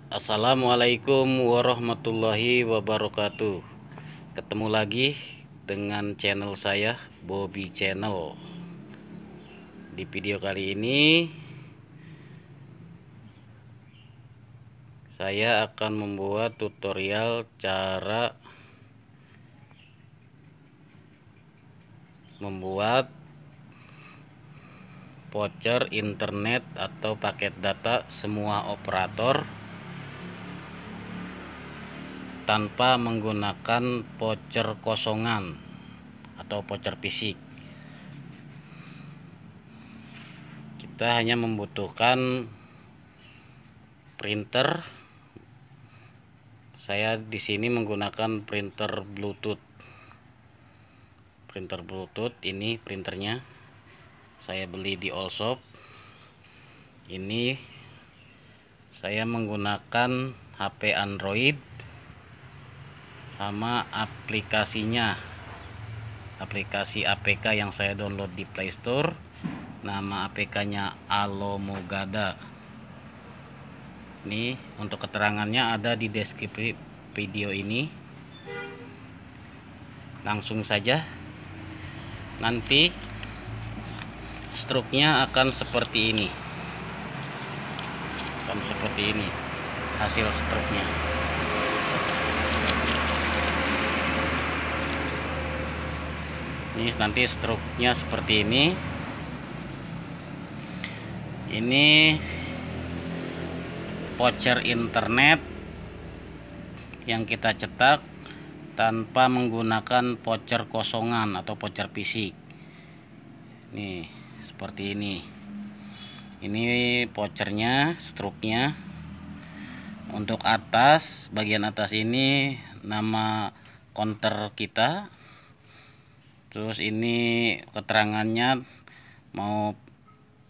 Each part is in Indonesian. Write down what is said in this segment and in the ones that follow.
Assalamualaikum warahmatullahi wabarakatuh. Ketemu lagi dengan channel saya, Bobby Channel. Di video kali ini saya akan membuat tutorial cara membuat voucher internet atau paket data semua operator tanpa menggunakan voucher kosongan atau voucher fisik. Kita hanya membutuhkan printer. Saya di sini menggunakan printer Bluetooth. Printer Bluetooth ini printernya. Saya beli di Allshop. Ini saya menggunakan HP Android sama aplikasinya, aplikasi APK yang saya download di Play Store. Nama APK-nya Alomogada. Ini untuk keterangannya ada di deskripsi video ini. Langsung saja. Nanti struknya akan seperti ini. Hasil struknya. Ini nanti struknya seperti ini. Ini voucher internet yang kita cetak tanpa menggunakan voucher kosongan atau voucher fisik. Nih, seperti ini. Ini vouchernya, struknya. Untuk atas, bagian atas ini nama counter kita. Terus ini keterangannya, mau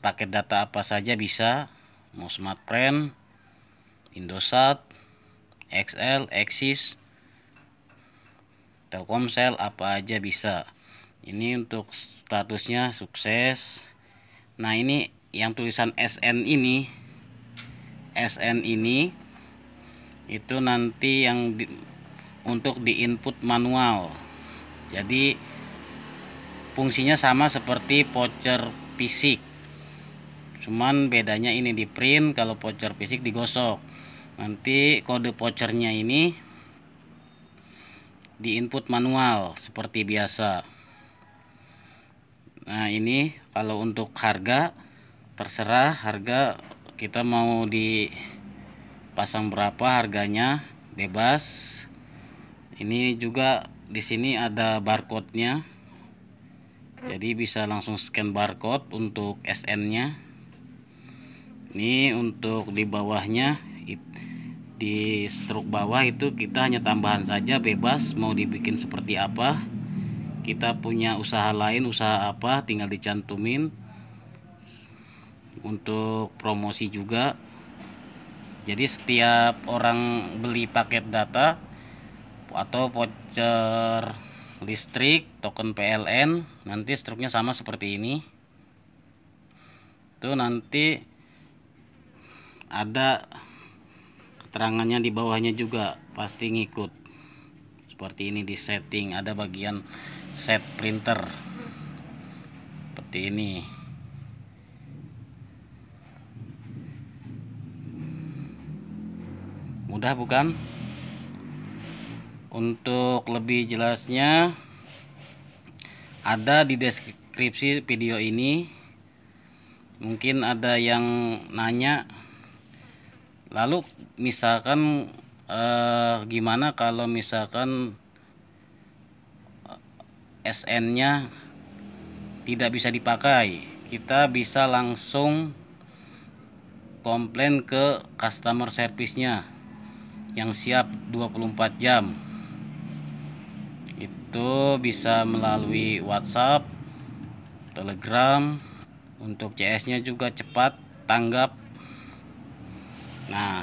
paket data apa saja bisa, mau Smartfren, Indosat, XL, Axis, Telkomsel, apa aja bisa. Ini untuk statusnya sukses. Nah, ini yang tulisan SN ini, itu nanti yang untuk di input manual. Jadi fungsinya sama seperti voucher fisik, cuman bedanya ini di print, kalau voucher fisik digosok. Nanti kode vouchernya ini di input manual seperti biasa. Nah, ini kalau untuk harga terserah, harga kita mau dipasang berapa, harganya bebas. Ini juga di sini ada barcode-nya. Jadi bisa langsung scan barcode untuk SN-nya. Ini untuk di bawahnya, di struk bawah itu kita hanya tambahan saja, bebas mau dibikin seperti apa. Kita punya usaha lain, usaha apa, tinggal dicantumin. Untuk promosi juga. Jadi setiap orang beli paket data atau voucher listrik, token PLN, nanti struknya sama seperti ini. Itu nanti ada keterangannya di bawahnya juga, pasti ngikut. Seperti ini di setting, ada bagian set printer. Seperti ini. Mudah bukan? Untuk lebih jelasnya ada di deskripsi video ini. Mungkin ada yang nanya, lalu misalkan gimana kalau misalkan SN-nya tidak bisa dipakai? Kita bisa langsung komplain ke customer service-nya yang siap 24 jam. Itu bisa melalui WhatsApp, Telegram. Untuk CS-nya juga cepat tanggap. Nah,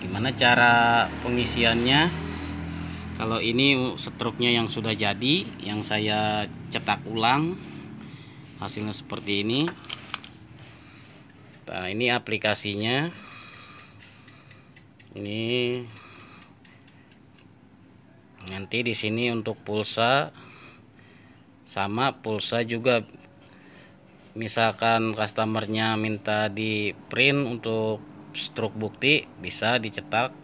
gimana cara pengisiannya? Kalau ini struknya yang sudah jadi, yang saya cetak ulang, hasilnya seperti ini. Nah, ini aplikasinya. Ini nanti di sini untuk pulsa, sama pulsa juga misalkan customernya minta di print untuk struk bukti, bisa dicetak.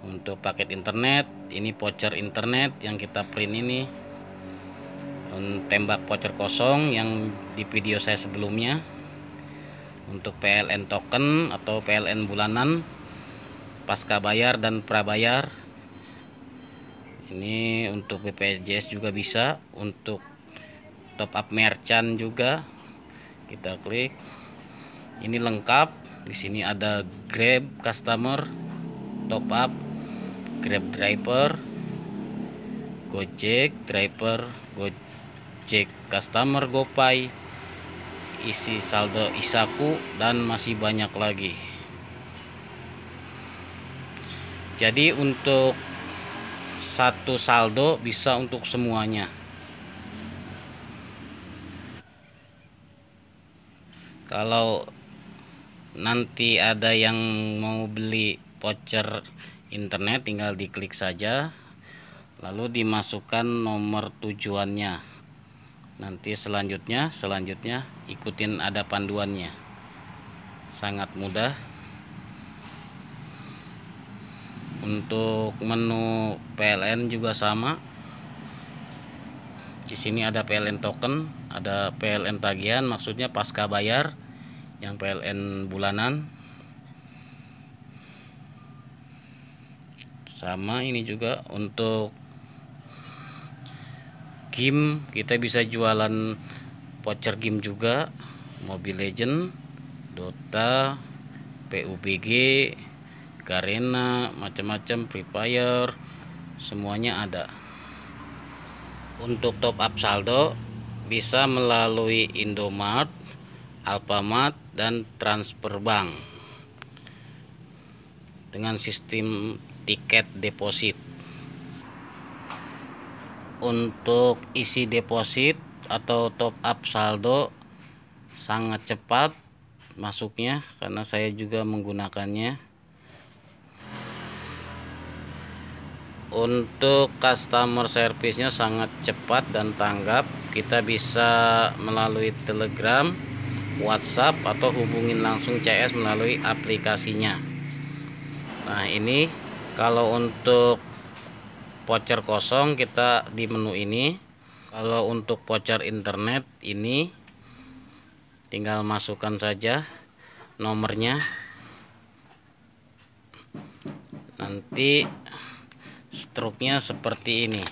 Untuk paket internet, ini voucher internet yang kita print ini, tembak voucher kosong yang di video saya sebelumnya. Untuk PLN token atau PLN bulanan, pasca bayar dan prabayar, ini untuk BPJS juga bisa. Untuk top up merchant juga kita klik, ini lengkap. Di sini ada Grab customer top up, Grab driver, Gojek driver, Gojek customer, GoPay, isi saldo Isaku, dan masih banyak lagi. Jadi untuk satu saldo bisa untuk semuanya. Kalau nanti ada yang mau beli voucher internet, tinggal diklik saja, lalu dimasukkan nomor tujuannya. Nanti selanjutnya ikutin, ada panduannya, sangat mudah. Untuk menu PLN juga sama. Di sini ada PLN token, ada PLN tagihan, maksudnya pasca bayar, yang PLN bulanan. Sama ini juga untuk game, kita bisa jualan voucher game juga, Mobile Legend, Dota, PUBG, Garena, macam-macam, Free Fire, semuanya ada. Untuk top up saldo bisa melalui Indomart, Alfamart, dan transfer bank dengan sistem tiket deposit. Untuk isi deposit atau top up saldo sangat cepat masuknya, karena saya juga menggunakannya. Untuk customer service-nya sangat cepat dan tanggap. Kita bisa melalui Telegram, WhatsApp, atau hubungin langsung CS melalui aplikasinya. Nah, ini kalau untuk voucher kosong kita di menu ini. Kalau untuk voucher internet ini tinggal masukkan saja nomornya. Nanti struknya seperti ini.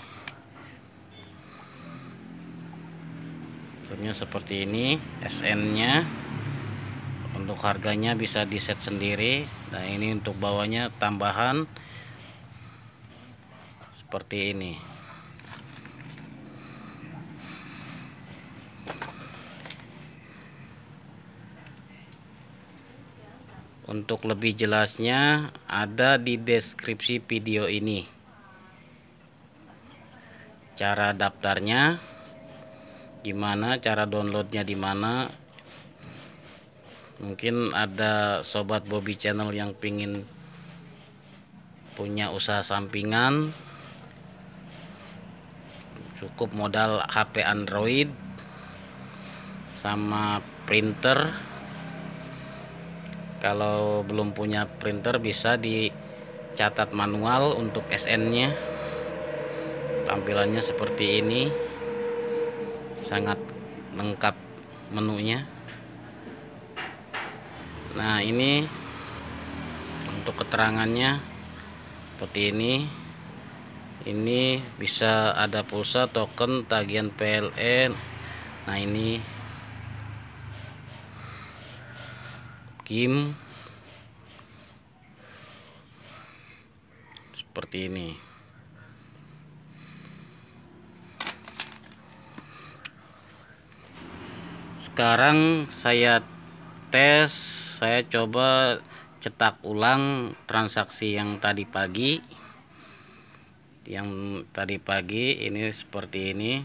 Struknya seperti ini, SN-nya. Untuk harganya bisa di set sendiri. Nah, ini untuk bawahnya tambahan seperti ini. Untuk lebih jelasnya ada di deskripsi video ini. Cara daftarnya gimana, cara downloadnya di mana. Mungkin ada sobat Bobby channel yang pingin punya usaha sampingan, cukup modal HP Android sama printer. Kalau belum punya printer bisa dicatat manual untuk SN-nya. Tampilannya seperti ini, sangat lengkap menunya. Nah, ini untuk keterangannya seperti ini. Ini bisa ada pulsa, token, tagihan PLN. Nah, ini game seperti ini. Sekarang saya tes, saya coba cetak ulang transaksi yang tadi pagi. Yang tadi pagi ini seperti ini.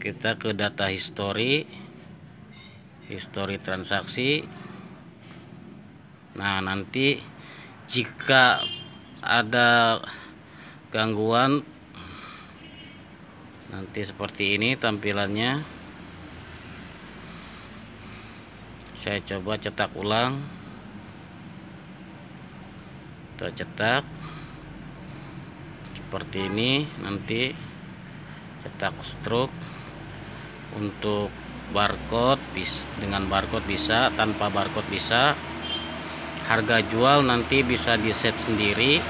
Kita ke data history transaksi. Nah, nanti Jika ada gangguan nanti seperti ini tampilannya. Saya coba cetak ulang. Kita cetak seperti ini, nanti cetak stroke. Untuk barcode dengan barcode bisa, tanpa barcode bisa. Harga jual nanti bisa di set sendiri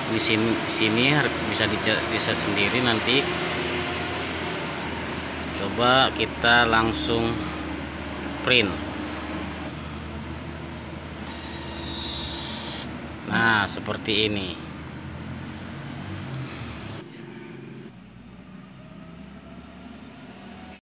di sini bisa di set sendiri. Nanti coba kita langsung print. Nah, seperti ini.